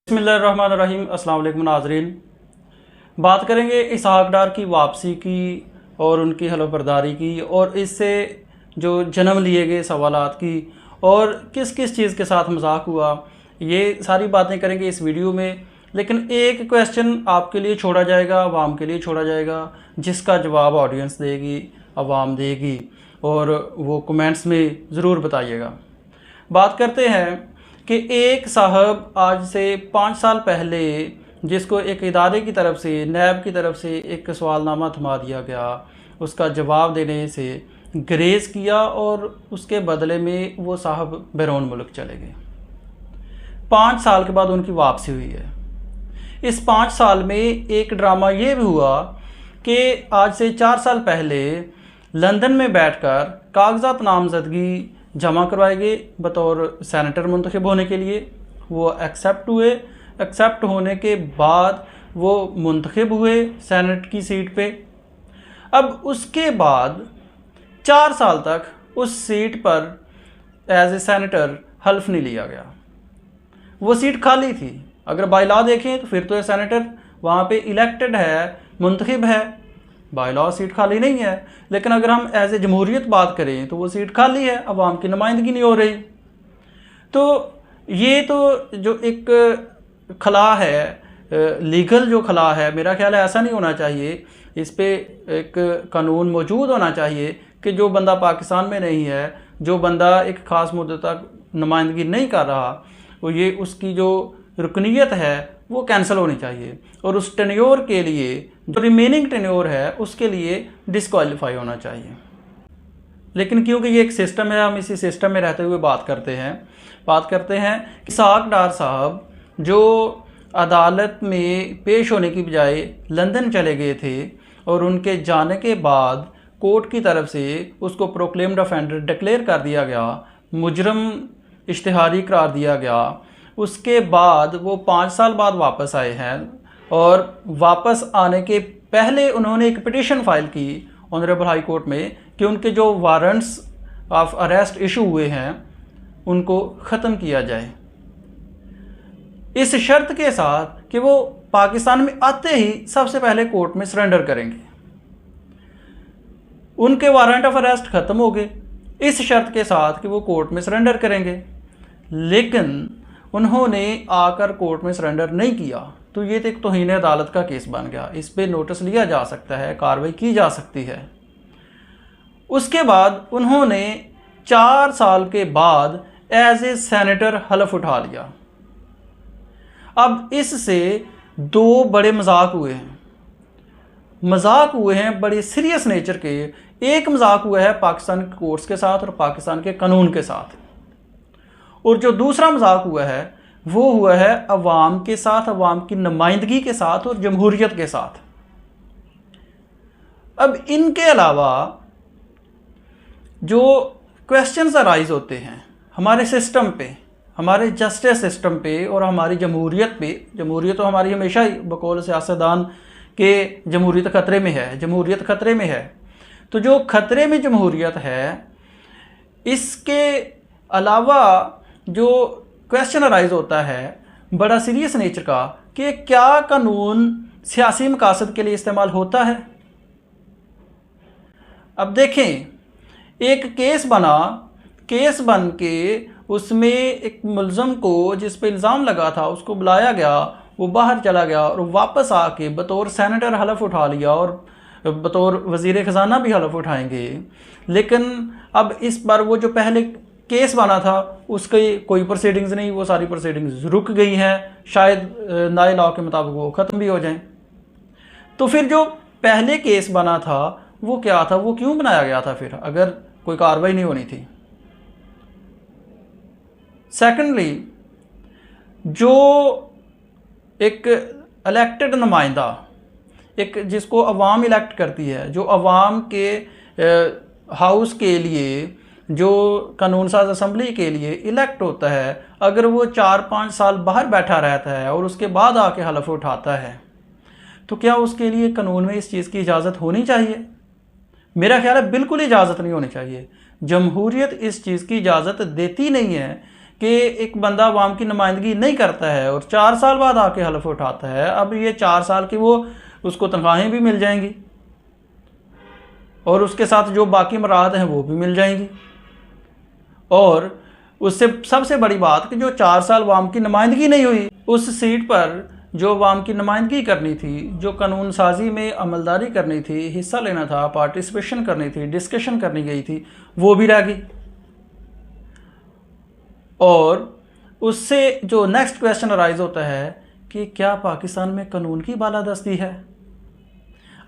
बिस्मिल्लाहिर्रहमानिर्रहीम। अस्सलाम वालेकुम नाज़रीन। बात करेंगे इसहाक डार की वापसी की और उनकी हलफबरदारी की और इससे जो जन्म लिए गए सवालात की और किस किस चीज़ के साथ मजाक हुआ, ये सारी बातें करेंगे इस वीडियो में। लेकिन एक क्वेश्चन आपके लिए छोड़ा जाएगा, आवाम के लिए छोड़ा जाएगा, जिसका जवाब ऑडियंस देगी, आवाम देगी, और वो कमेंट्स में ज़रूर बताइएगा। बात करते हैं कि एक साहब आज से 5 साल पहले जिसको एक इदारे की तरफ से, नैब की तरफ से एक सवालनामा थमा दिया गया, उसका जवाब देने से ग्रेज़ किया और उसके बदले में वो साहब बैरून मुल्क चले गए। 5 साल के बाद उनकी वापसी हुई है। इस 5 साल में एक ड्रामा ये भी हुआ कि आज से 4 साल पहले लंदन में बैठकर कागजात नामजदगी जमा करवाए गए बतौर सेनेटर मुंतखब होने के लिए। वो एक्सेप्ट हुए। एक्सेप्ट होने के बाद वो मुंतखब हुए सेनेट की सीट पे। अब उसके बाद 4 साल तक उस सीट पर एज ए सेनेटर हल्फ नहीं लिया गया। वो सीट खाली थी। अगर बाय लॉ देखें तो फिर तो ये सेनेटर वहाँ पे इलेक्टेड है, मुंतखब है, बाय लॉ सीट खाली नहीं है। लेकिन अगर हम एज ए जमहूरियत बात करें तो वो सीट खाली है, अवाम की नुमाइंदगी नहीं हो रही। तो ये तो जो एक खला है, लीगल जो खला है, मेरा ख्याल है ऐसा नहीं होना चाहिए। इस पे एक कानून मौजूद होना चाहिए कि जो बंदा पाकिस्तान में नहीं है, जो बंदा एक ख़ास मुद्दत तक नुमाइंदगी नहीं कर रहा, वो ये उसकी जो रुकनीत है वो कैंसिल होनी चाहिए और उस टेन्योर के लिए, जो रिमेनिंग टेन्योर है, उसके लिए डिस्क्वालीफाई होना चाहिए। लेकिन क्योंकि ये एक सिस्टम है, हम इसी सिस्टम में रहते हुए बात करते हैं कि इसहाक डार साहब जो अदालत में पेश होने की बजाय लंदन चले गए थे और उनके जाने के बाद कोर्ट की तरफ से उसको प्रोक्लेम्ड ऑफेंडर डिक्लेयर कर दिया गया, मुजरम इश्तिहारी करार दिया गया। उसके बाद वो 5 साल बाद वापस आए हैं और वापस आने के पहले उन्होंने एक पिटीशन फाइल की ऑनरेबल हाई कोर्ट में कि उनके जो वारंट्स ऑफ अरेस्ट इशू हुए हैं उनको ख़त्म किया जाए, इस शर्त के साथ कि वो पाकिस्तान में आते ही सबसे पहले कोर्ट में सरेंडर करेंगे। उनके वारंट ऑफ अरेस्ट ख़त्म हो गए इस शर्त के साथ कि वो कोर्ट में सरेंडर करेंगे, लेकिन उन्होंने आकर कोर्ट में सरेंडर नहीं किया। तो ये तो एक तौहीन अदालत का केस बन गया। इस पे नोटिस लिया जा सकता है, कार्रवाई की जा सकती है। उसके बाद उन्होंने 4 साल के बाद एज ए सेनेटर हलफ उठा लिया। अब इससे 2 बड़े मजाक हुए हैं, बड़े सीरियस नेचर के। एक मजाक हुआ है पाकिस्तान के कोर्ट्स के साथ और पाकिस्तान के कानून के साथ, और जो दूसरा मजाक हुआ है वो हुआ है अवाम के साथ, अवाम की नुमाइंदगी के साथ और जमहूरियत के साथ। अब इनके अलावा जो क्वेश्चंस अराइज होते हैं हमारे सिस्टम पे, हमारे जस्टिस सिस्टम पे और हमारी जमहूरियत पे, जमहूरियत तो हमारी हमेशा ही बकौल सियासतदान के जमहूरियत ख़तरे में है, जमहूरियत ख़तरे में है। तो जो ख़तरे में जमहूरियत है, इसके अलावा जो क्वेश्चन अराइज होता है बड़ा सीरियस नेचर का कि क्या कानून सियासी मकासद के लिए इस्तेमाल होता है। अब देखें, एक केस बन के उसमें एक मुलज़म को जिस पे इल्ज़ाम लगा था उसको बुलाया गया, वो बाहर चला गया और वापस आके बतौर सेनेटर हलफ उठा लिया और बतौर वज़ीर ख़जाना भी हलफ उठाएंगे। लेकिन अब इस बार वो जो पहले केस बना था उसकी कोई प्रोसीडिंग्स नहीं, वो सारी प्रोसीडिंग्स रुक गई हैं, शायद नए लॉ के मुताबिक वो ख़त्म भी हो जाएं। तो फिर जो पहले केस बना था वो क्या था, वो क्यों बनाया गया था फिर, अगर कोई कार्रवाई नहीं होनी थी। सेकेंडली, जो एक इलेक्टेड नुमाइंदा, एक जिसको अवाम इलेक्ट करती है, जो अवाम के हाउस के लिए, जो कानून साज असम्बली के लिए इलेक्ट होता है, अगर वो 4-5 साल बाहर बैठा रहता है और उसके बाद आके हलफ उठाता है, तो क्या उसके लिए कानून में इस चीज़ की इजाज़त होनी चाहिए? मेरा ख्याल है बिल्कुल इजाज़त नहीं होनी चाहिए। जमहूरियत इस चीज़ की इजाज़त देती नहीं है कि एक बंदा अवाम की नुमाइंदगी नहीं करता है और 4 साल बाद आके हलफ उठाता है, अब ये 4 साल की वो उसको तनख्वाहें भी मिल जाएंगी और उसके साथ जो बाकी मराहत हैं वो भी मिल जाएंगी। और उससे सबसे बड़ी बात कि जो 4 साल अवाम की नुमाइंदगी नहीं हुई, उस सीट पर जो अवाम की नुमाइंदगी करनी थी, जो कानून साजी में अमलदारी करनी थी, हिस्सा लेना था, पार्टिसिपेशन करनी थी, डिस्कशन करनी गई थी, वो भी रह गई। और उससे जो नेक्स्ट क्वेश्चन अराइज होता है कि क्या पाकिस्तान में कानून की बालादस्ती है?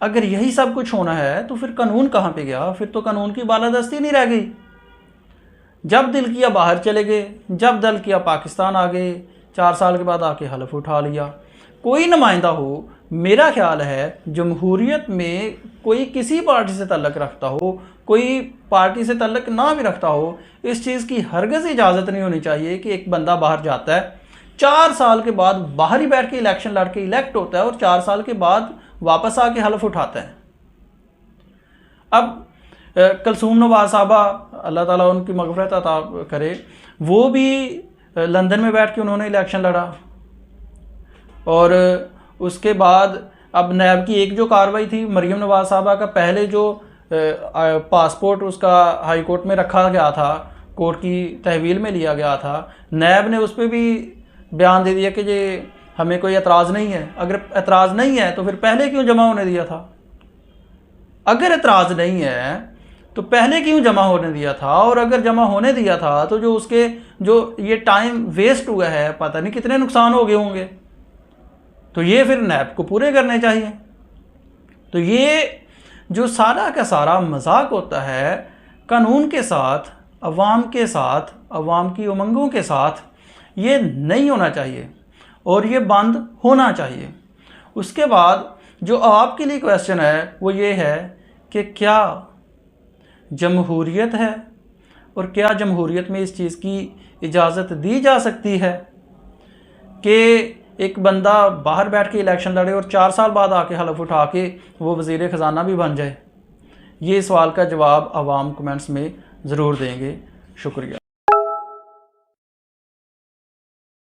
अगर यही सब कुछ होना है तो फिर कानून कहाँ पे गया? फिर तो कानून की बालादस्ती नहीं रह गई। जब दिल किया बाहर चले गए, जब दिल किया पाकिस्तान आ गए, 4 साल के बाद आके हलफ उठा लिया। कोई नुमाइंदा हो, मेरा ख्याल है जमहूरियत में कोई किसी पार्टी से तल्लक रखता हो, कोई पार्टी से तल्लक ना भी रखता हो, इस चीज़ की हरगिज़ इजाज़त नहीं होनी चाहिए कि एक बंदा बाहर जाता है, 4 साल के बाद बाहर ही बैठ के इलेक्शन लड़ के इलेक्ट होता है और 4 साल के बाद वापस आके हलफ उठाता है। अब कलसूम नवाज साहबा, अल्लाह ताला उनकी मग़फ़िरत अता करे, वो भी लंदन में बैठ के उन्होंने इलेक्शन लड़ा और उसके बाद अब नैब की एक जो कार्रवाई थी, मरीम नवाज साहबा का पहले जो पासपोर्ट उसका हाई कोर्ट में रखा गया था, कोर्ट की तहवील में लिया गया था, नैब ने उस पर भी बयान दे दिया कि ये हमें कोई एतराज़ नहीं है। अगर एतराज़ नहीं है तो फिर पहले क्यों जमा होने दिया था? अगर एतराज़ नहीं है तो पहले क्यों जमा होने दिया था? और अगर जमा होने दिया था तो जो उसके जो ये टाइम वेस्ट हुआ है, पता नहीं कितने नुकसान हो गए होंगे, तो ये फिर नैब को पूरे करने चाहिए। तो ये जो सारा का सारा मजाक होता है कानून के साथ, अवाम के साथ, अवाम की उमंगों के साथ, ये नहीं होना चाहिए और ये बंद होना चाहिए। उसके बाद जो आपके लिए क्वेश्चन है वो ये है कि क्या जमहूरियत है और क्या जमहूरियत में इस चीज़ की इजाज़त दी जा सकती है कि एक बंदा बाहर बैठ के इलेक्शन लड़े और 4 साल बाद आके हलफ उठा के वो वज़ीर ख़जाना भी बन जाए? ये सवाल का जवाब आवाम कमेंट्स में ज़रूर देंगे। शुक्रिया।